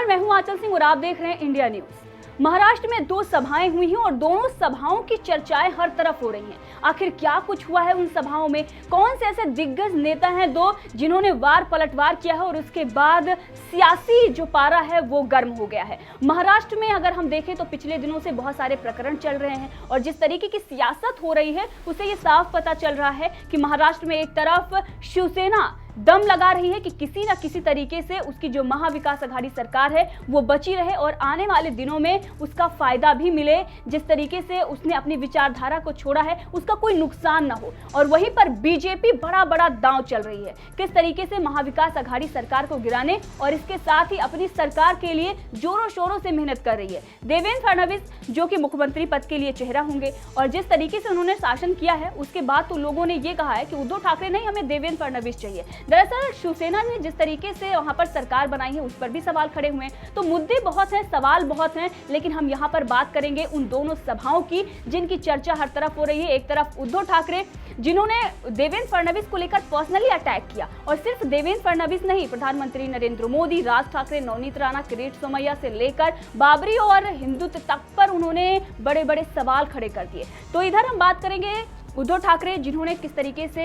नमस्कार, मैं हूं आंचल सिंह और आप देख रहे हैं इंडिया न्यूज। महाराष्ट्र में 2 सभाएं हुई हैं और दोनों सभाओं की चर्चाएं हर तरफ हो रही हैं। आखिर क्या कुछ हुआ है उन सभाओं में? कौन से ऐसे दिग्गज नेता हैं दो जिन्होंने वार पलटवार किया है और उसके बाद सियासी जो पारा है वो गर्म हो गया है। महाराष्ट्र में अगर हम देखें तो पिछले दिनों से बहुत सारे प्रकरण चल रहे हैं और जिस तरीके की सियासत हो रही है उससे ये साफ पता चल रहा है कि महाराष्ट्र में एक तरफ शिवसेना दम लगा रही है कि किसी न किसी तरीके से उसकी जो महाविकास आघाड़ी सरकार है वो बची रहे और आने वाले दिनों में उसका फायदा भी मिले। जिस तरीके से उसने अपनी विचारधारा को छोड़ा है उसका कोई नुकसान ना हो। और वहीं पर बीजेपी बड़ा दांव चल रही है किस तरीके से महाविकास आघाड़ी सरकार को गिराने और इसके साथ ही अपनी सरकार के लिए जोरों शोरों से मेहनत कर रही है। देवेंद्र फडणवीस जो कि मुख्यमंत्री पद के लिए चेहरा होंगे और जिस तरीके से उन्होंने शासन किया है उसके बाद तो लोगों ने ये कहा है कि उद्धव ठाकरे नहीं, हमें देवेंद्र फडणवीस चाहिए। दरअसल शिवसेना ने जिस तरीके से वहां पर सरकार बनाई है उस पर भी सवाल खड़े हुए हैं। तो मुद्दे बहुत हैं, सवाल बहुत हैं, लेकिन हम यहां पर बात करेंगे उन दोनों सभाओं की जिनकी चर्चा हर तरफ हो रही है। एक तरफ उद्धव ठाकरे जिन्होंने देवेंद्र फडणवीस को लेकर पर्सनली अटैक किया और सिर्फ देवेंद्र फडणवीस नहीं, प्रधानमंत्री नरेंद्र मोदी, राज ठाकरे, नवनीत राणा, किरीट सोमैया से लेकर बाबरी और हिंदुत्व तक पर उन्होंने बड़े सवाल खड़े कर दिए। तो इधर हम बात करेंगे उद्धव ठाकरे जिन्होंने किस तरीके से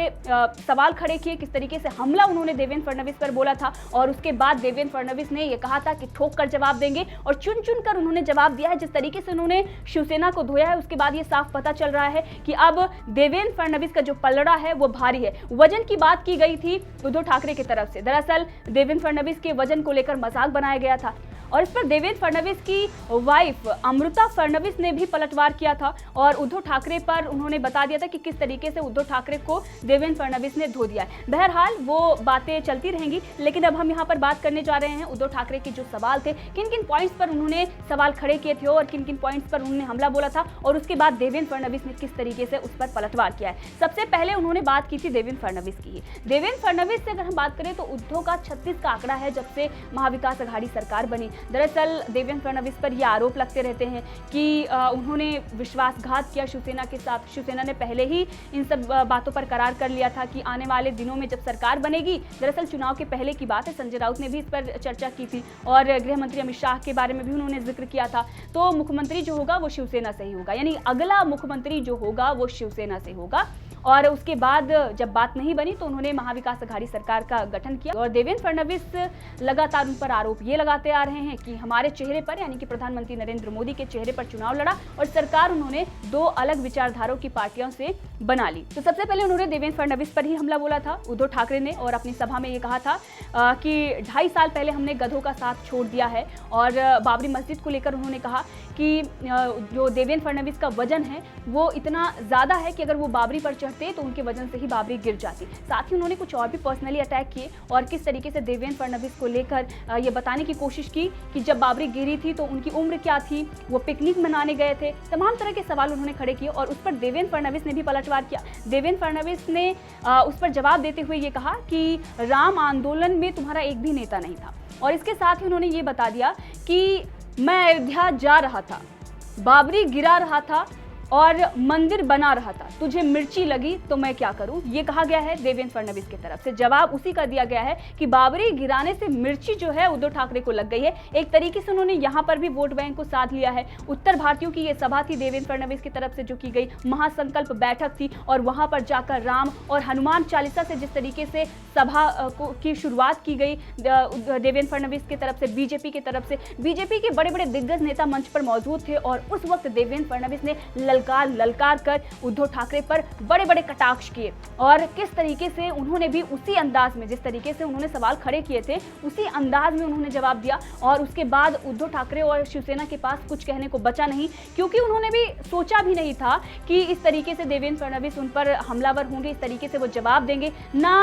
सवाल खड़े किए, किस तरीके से हमला उन्होंने देवेंद्र फडणवीस पर बोला था और उसके बाद देवेंद्र फडणवीस ने यह कहा था कि ठोक कर जवाब देंगे और चुन कर उन्होंने जवाब दिया है। जिस तरीके से उन्होंने शिवसेना को धोया है उसके बाद ये साफ पता चल रहा है कि अब देवेंद्र फडणवीस का जो पलड़ा है वो भारी है। वजन की बात की गई थी उद्धव ठाकरे की तरफ से। दरअसल देवेंद्र फडणवीस के वजन को लेकर मजाक बनाया गया था और इस पर देवेंद्र फडणवीस की वाइफ अमृता फडणवीस ने भी पलटवार किया था और उद्धव ठाकरे पर उन्होंने बता दिया था कि किस तरीके से उद्धव ठाकरे को देवेंद्र फडणवीस ने धो दिया है। बहरहाल वो बातें चलती रहेंगी, लेकिन अब हम यहाँ पर बात करने जा रहे हैं उद्धव ठाकरे के जो सवाल थे, किन किन पॉइंट्स पर उन्होंने सवाल खड़े किए थे और किन किन पॉइंट्स पर उन्होंने हमला बोला था और उसके बाद देवेंद्र फडणवीस ने किस तरीके से उस पर पलटवार किया है। सबसे पहले उन्होंने बात की थी देवेंद्र फडणवीस की। देवेंद्र फडणवीस से अगर हम बात करें तो उद्धव का 36 का आंकड़ा है जब से महाविकास आघाड़ी सरकार बनी। दरअसल देवेंद्र फडणवीस पर यह आरोप लगते रहते हैं कि उन्होंने विश्वासघात किया शिवसेना के साथ। शिवसेना ने पहले ही इन सब बातों पर करार कर लिया था कि आने वाले दिनों में जब सरकार बनेगी, दरअसल चुनाव के पहले की बात है, संजय राउत ने भी इस पर चर्चा की थी और गृह मंत्री अमित शाह के बारे में भी उन्होंने जिक्र किया था। तो मुख्यमंत्री जो होगा वो शिवसेना से ही होगा, यानी अगला मुख्यमंत्री जो होगा वो शिवसेना से होगा। और उसके बाद जब बात नहीं बनी तो उन्होंने महाविकास आघाड़ी सरकार का गठन किया और देवेंद्र फडणवीस लगातार उन पर आरोप ये लगाते आ रहे हैं कि हमारे चेहरे पर, यानी कि प्रधानमंत्री नरेंद्र मोदी के चेहरे पर चुनाव लड़ा और सरकार उन्होंने 2 अलग विचारधाराओं की पार्टियों से बना ली। तो सबसे पहले उन्होंने देवेंद्र फडणवीस पर ही हमला बोला था उद्धव ठाकरे ने और अपनी सभा में ये कहा था कि 2.5 साल पहले हमने गधों का साथ छोड़ दिया है। और बाबरी मस्जिद को लेकर उन्होंने कहा कि जो देवेंद्र फडणवीस का वजन है वो इतना ज्यादा है कि अगर वो बाबरी पर चढ़ते तो उनके वजन से ही बाबरी गिर जाती। साथ ही उन्होंने कुछ और भी पर्सनली अटैक किए और किस तरीके से देवेंद्र फडणवीस को लेकर ये बताने की कोशिश की कि जब बाबरी गिरी थी तो उनकी उम्र क्या थी, वो पिकनिक मनाने गए थे। तमाम तरह के सवाल उन्होंने खड़े किए और उस पर देवेंद्र फडणवीस ने भी पलटवार किया। देवेंद्र फडणवीस ने उस पर जवाब देते हुए ये कहा कि राम आंदोलन में तुम्हारा एक भी नेता नहीं था और इसके साथ ही उन्होंने ये बता दिया कि मैं अयोध्या जा रहा था, बाबरी गिरा रहा था और मंदिर बना रहा था, तुझे मिर्ची लगी तो मैं क्या करूं, ये कहा गया है देवेंद्र फडणवीस की तरफ से। जवाब उसी का दिया गया है कि बाबरी गिराने से मिर्ची जो है उद्धव ठाकरे को लग गई है। एक तरीके से उन्होंने यहां पर भी वोट बैंक को साध लिया है। उत्तर भारतीयों की ये सभा थी देवेंद्र फडणवीस की तरफ से जो की गई महासंकल्प बैठक थी और वहां पर जाकर राम और हनुमान चालीसा से जिस तरीके से सभा की शुरुआत की गई देवेंद्र फडणवीस की तरफ से, बीजेपी की तरफ से, बीजेपी के बड़े दिग्गज नेता मंच पर मौजूद थे और उस वक्त देवेंद्र फडणवीस ने ललकार कर उद्धव ठाकरे पर बड़े कटाक्ष किए और किस तरीके से उन्होंने भी उसी अंदाज में, जिस तरीके से उन्होंने सवाल खड़े किए थे उसी अंदाज में उन्होंने जवाब दिया। और उसके बाद उद्धव ठाकरे और शिवसेना के पास कुछ कहने को बचा नहीं, क्योंकि उन्होंने भी सोचा भी नहीं था कि इस तरीके से देवेंद्र फडणवीस उन पर हमलावर होंगे, इस तरीके से वो जवाब देंगे। ना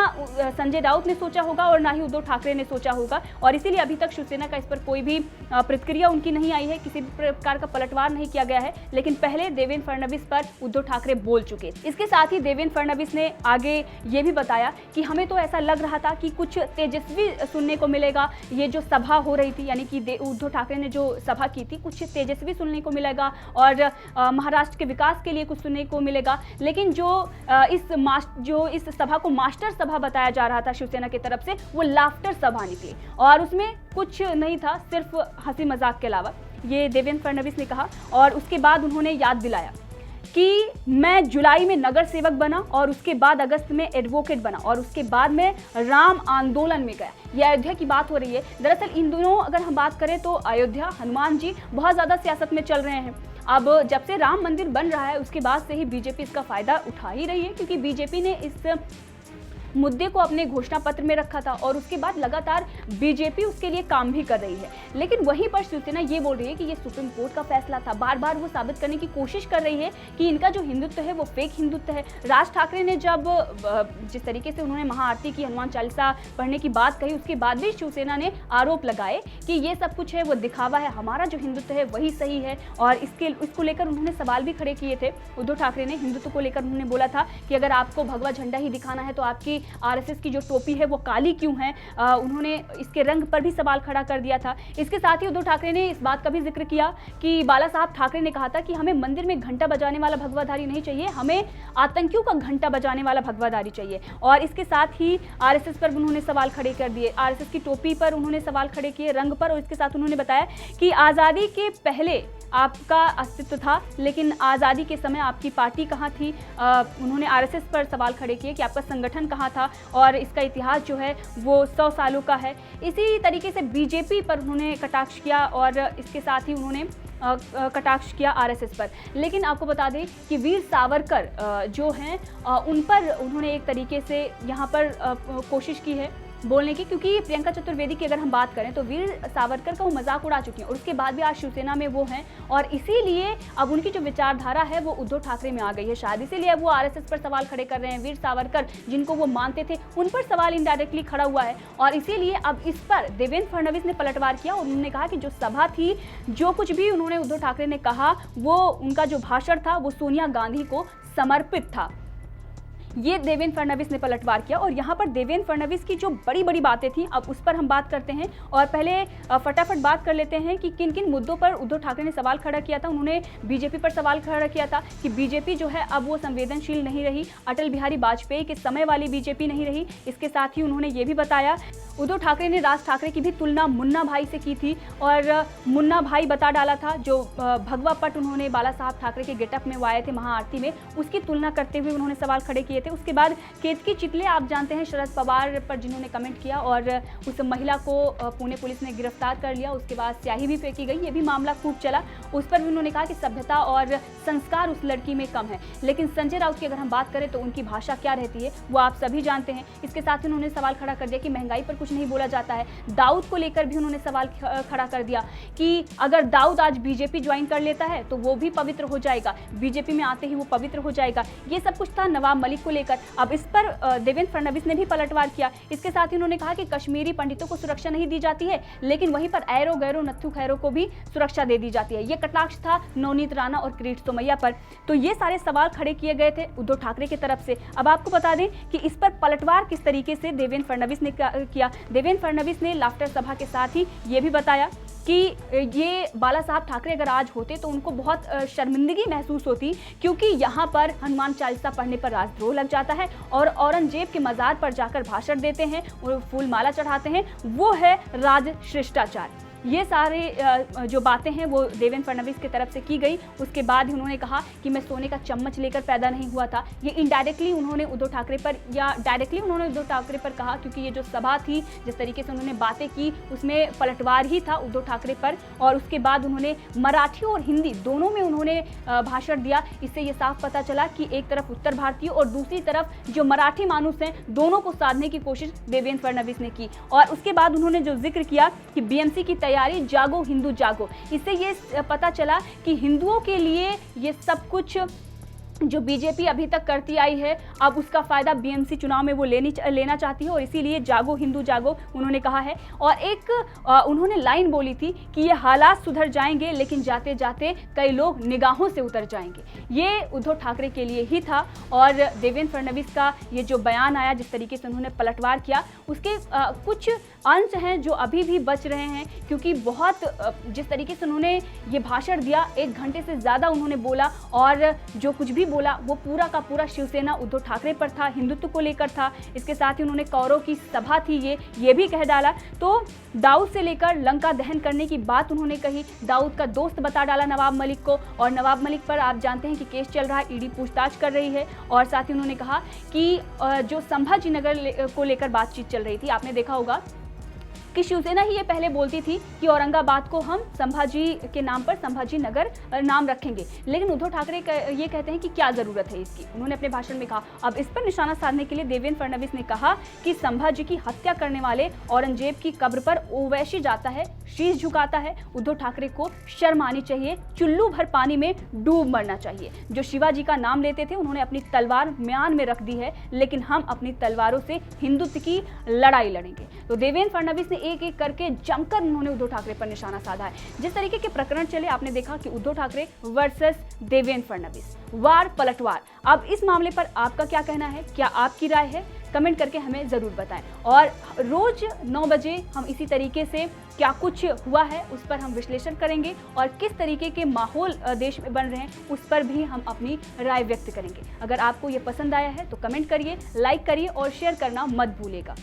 संजय राउत ने सोचा होगा और ना ही उद्धव ठाकरे ने सोचा होगा और इसीलिए अभी तक शिवसेना का इस पर कोई भी प्रतिक्रिया उनकी नहीं आई है, किसी भी प्रकार का पलटवार नहीं किया गया है। लेकिन पहले देवेंद्र देवेंद्र फडणवीस पर उद्धव ठाकरे बोल चुके। इसके साथ ही देवेंद्र फडणवीस ने आगे ये भी बताया कि हमें तो ऐसा लग रहा था कि कुछ तेजस्वी सुनने को मिलेगा, ये जो सभा हो रही थी यानी कि उद्धव ठाकरे ने जो सभा की थी कुछ तेजस्वी सुनने को मिलेगा और महाराष्ट्र के विकास के लिए कुछ सुनने को मिलेगा, लेकिन जो इस सभा को मास्टर सभा बताया जा रहा था शिवसेना की तरफ से, वो लाफ्टर सभा निकली और उसमें कुछ नहीं था सिर्फ हंसी मजाक के अलावा, ये देवेंद्र फडणवीस ने कहा। और उसके बाद उन्होंने याद दिलाया कि मैं जुलाई में नगर सेवक बना और उसके बाद अगस्त में एडवोकेट बना और उसके बाद में राम आंदोलन में गया। ये अयोध्या की बात हो रही है। दरअसल इन दोनों अगर हम बात करें तो अयोध्या, हनुमान जी बहुत ज़्यादा सियासत में चल रहे हैं। अब जब से राम मंदिर बन रहा है उसके बाद से ही बीजेपी इसका फायदा उठा ही रही है, क्योंकि बीजेपी ने इस मुद्दे को अपने घोषणा पत्र में रखा था और उसके बाद लगातार बीजेपी उसके लिए काम भी कर रही है। लेकिन वहीं पर शिवसेना ये बोल रही है कि ये सुप्रीम कोर्ट का फैसला था। बार बार वो साबित करने की कोशिश कर रही है कि इनका जो हिंदुत्व है वो फेक हिंदुत्व है। राज ठाकरे ने जब जिस तरीके से उन्होंने महाआरती की, हनुमान चालीसा पढ़ने की बात कही, उसके बाद भी शिवसेना ने आरोप लगाए कि ये सब कुछ है वो दिखावा है, हमारा जो हिंदुत्व है वही सही है। और इसको लेकर उन्होंने सवाल भी खड़े किए थे। उद्धव ठाकरे ने हिंदुत्व को लेकर उन्होंने बोला था कि अगर आपको भगवा झंडा ही दिखाना है तो आपकी आरएसएस की जो टोपी है वो काली क्यों है। उन्होंने इसके रंग पर भी सवाल खड़ा कर दिया था। इसके साथ ही उद्धव ठाकरे ने इस बात का भी जिक्र किया कि बाला साहब ठाकरे ने कहा था कि हमें मंदिर में घंटा बजाने वाला भगवाधारी नहीं चाहिए, हमें आतंकियों का घंटा बजाने वाला भगवाधारी चाहिए। और इसके साथ ही आरएसएस पर उन्होंने सवाल खड़े कर दिए, आरएसएस की टोपी पर उन्होंने सवाल खड़े किए, रंग पर। और इसके साथ उन्होंने बताया कि आज़ादी के पहले आपका अस्तित्व था, लेकिन आज़ादी के समय आपकी पार्टी कहाँ थी। उन्होंने आरएसएस पर सवाल खड़े किए कि आपका संगठन कहाँ था और इसका इतिहास जो है वो 100 सालों का है। इसी तरीके से बीजेपी पर उन्होंने कटाक्ष किया और इसके साथ ही उन्होंने कटाक्ष किया आरएसएस पर। लेकिन आपको बता दें कि वीर सावरकर जो हैं उन पर उन्होंने एक तरीके से यहाँ पर कोशिश की है बोलने की, क्योंकि प्रियंका चतुर्वेदी की अगर हम बात करें तो वीर सावरकर का वो मजाक उड़ा चुकी हैं और उसके बाद भी आज शिवसेना में वो हैं और इसीलिए अब उनकी जो विचारधारा है वो उद्धव ठाकरे में आ गई है शायद। इसीलिए अब वो आरएसएस पर सवाल खड़े कर रहे हैं। वीर सावरकर जिनको वो मानते थे उन पर सवाल इनडायरेक्टली खड़ा हुआ है और इसीलिए अब इस पर देवेंद्र फडणवीस ने पलटवार किया और उन्होंने कहा कि जो सभा थी, जो कुछ भी उन्होंने उद्धव ठाकरे ने कहा, वो उनका जो भाषण था वो सोनिया गांधी को समर्पित था। ये देवेंद्र फडणवीस ने पलटवार किया और यहाँ पर देवेंद्र फडणवीस की जो बड़ी बड़ी बातें थी अब उस पर हम बात करते हैं। और पहले फटाफट बात कर लेते हैं कि किन किन मुद्दों पर उद्धव ठाकरे ने सवाल खड़ा किया था। उन्होंने बीजेपी पर सवाल खड़ा किया था कि बीजेपी जो है अब वो संवेदनशील नहीं रही, अटल बिहारी वाजपेयी के समय वाली बीजेपी नहीं रही। इसके साथ ही उन्होंने ये भी बताया, उद्धव ठाकरे ने राज ठाकरे की भी तुलना मुन्ना भाई से की थी और मुन्ना भाई बता डाला था। जो भगवा पट उन्होंने बाला साहब ठाकरे के गेटअप में वो आए थे महाआरती में, उसकी तुलना करते हुए उन्होंने सवाल खड़े किए थे। उसके बाद केतकी चितले, आप जानते हैं शरद पवार पर जिन्होंने कमेंट किया और उस महिला को पुणे पुलिस ने गिरफ्तार कर लिया, उसके बाद स्याही भी फेंकी गई, ये भी मामला खूब चला। उस पर भी उन्होंने कहा कि सभ्यता और संस्कार उस लड़की में कम है। लेकिन संजय राउत की अगर हम बात करें तो उनकी भाषा क्या रहती है वो आप सभी जानते हैं। इसके साथ ही उन्होंने सवाल खड़ा कर दिया कि महंगाई पर कुछ नहीं बोला जाता है। दाऊद को लेकर भी उन्होंने सवाल खड़ा कर दिया कि अगर दाऊद आज बीजेपी ज्वाइन कर लेता है तो वो भी पवित्र हो जाएगा, बीजेपी में आते ही वो पवित्र हो जाएगा। ये सब कुछ था नवाब मलिक को लेकर। अब इस पर देवेंद्र फडणवीस ने भी पलटवार किया। इसके साथ ही उन्होंने कहा कि कश्मीरी पंडितों को सुरक्षा नहीं दी जाती है, लेकिन वहीं पर ऐरो गैरो नत्थू खैरो को भी सुरक्षा दे दी जाती है। ये कटाक्ष था नवनीत राणा और किरीट सोमैया पर। तो ये सारे सवाल खड़े किए गए थे उद्धव ठाकरे की तरफ से। अब आपको बता दें कि इस पर पलटवार किस तरीके से देवेंद्र फडणवीस ने किया। देवेंद्र फडणवीस ने लाफ्टर सभा के साथ ही ये भी बताया कि ये बाला साहब ठाकरे अगर आज होते तो उनको बहुत शर्मिंदगी महसूस होती, क्योंकि यहाँ पर हनुमान चालीसा पढ़ने पर राजद्रोह लग जाता है और औरंगजेब के मज़ार पर जाकर भाषण देते हैं और फूल माला चढ़ाते हैं, वो है राज शिष्टाचार। ये सारे जो बातें हैं वो देवेंद्र फडणवीस की तरफ से की गई। उसके बाद ही उन्होंने कहा कि मैं सोने का चम्मच लेकर पैदा नहीं हुआ था। ये इनडायरेक्टली उन्होंने उद्धव ठाकरे पर या डायरेक्टली उन्होंने उद्धव ठाकरे पर कहा, क्योंकि ये जो सभा थी, जिस तरीके से उन्होंने बातें की, उसमें पलटवार ही था उद्धव ठाकरे पर। और उसके बाद उन्होंने मराठी और हिंदी दोनों में उन्होंने भाषण दिया। इससे ये साफ पता चला कि एक तरफ उत्तर भारतीय और दूसरी तरफ जो मराठी मानुस हैं, दोनों को साधने की कोशिश देवेंद्र फडणवीस ने की। और उसके बाद उन्होंने जो जिक्र किया कि बीएमसी की तैयारी, जागो हिंदू जागो, इससे ये पता चला कि हिंदुओं के लिए ये सब कुछ जो बीजेपी अभी तक करती आई है, अब उसका फायदा बीएमसी चुनाव में वो लेना चाहती है और इसीलिए जागो हिंदू जागो उन्होंने कहा है। और एक उन्होंने लाइन बोली थी कि ये हालात सुधर जाएंगे लेकिन जाते जाते कई लोग निगाहों से उतर जाएंगे। ये उद्धव ठाकरे के लिए ही था। और देवेंद्र फडणवीस का ये जो बयान आया, जिस तरीके से उन्होंने पलटवार किया, उसके कुछ अंश हैं जो अभी भी बच रहे हैं, क्योंकि बहुत जिस तरीके से उन्होंने ये भाषण दिया, 1 घंटे से ज़्यादा उन्होंने बोला और जो कुछ भी बोला वो पूरा का पूरा शिवसेना उद्धव ठाकरे पर था, हिंदुत्व को लेकर था। इसके साथ ही उन्होंने कौरव की सभा थी ये भी कह डाला। तो दाऊद से लेकर लंका दहन करने की बात उन्होंने कही, दाऊद का दोस्त बता डाला नवाब मलिक को। और नवाब मलिक पर आप जानते हैं कि केस चल रहा है, ईडी पूछताछ कर रही है। और साथ ही उन्होंने कहा कि जो संभाजी नगर को लेकर बातचीत चल रही थी, आपने देखा होगा कि शिवसेना ही ये पहले बोलती थी कि औरंगाबाद को हम संभाजी के नाम पर संभाजी नगर नाम रखेंगे, लेकिन उद्धव ठाकरे ये कहते हैं कि क्या ज़रूरत है इसकी। उन्होंने अपने भाषण में कहा। अब इस पर निशाना साधने के लिए देवेंद्र फडणवीस ने कहा कि संभाजी की हत्या करने वाले औरंगजेब की कब्र पर ओवैसी जाता है, शीश झुकाता है। उद्धव ठाकरे को शर्म आनी चाहिए, चुल्लू भर पानी में डूब मरना चाहिए। जो शिवाजी का नाम लेते थे उन्होंने अपनी तलवार म्यान में रख दी है, लेकिन हम अपनी तलवारों से हिंदुत्व की लड़ाई लड़ेंगे। तो देवेंद्र फडणवीस ने एक एक करके जमकर उन्होंने उद्धव ठाकरे पर निशाना साधा है। जिस तरीके के प्रकरण चले, आपने देखा कि उद्धव ठाकरे वर्सेस देवेंद्र फडणवीस, वार पलटवार। अब इस मामले पर आपका क्या कहना है, क्या आपकी राय है? कमेंट करके हमें ज़रूर बताएं। और रोज 9 बजे हम इसी तरीके से क्या कुछ हुआ है उस पर हम विश्लेषण करेंगे और किस तरीके के माहौल देश में बन रहे हैं उस पर भी हम अपनी राय व्यक्त करेंगे। अगर आपको ये पसंद आया है तो कमेंट करिए, लाइक करिए और शेयर करना मत भूलिएगा।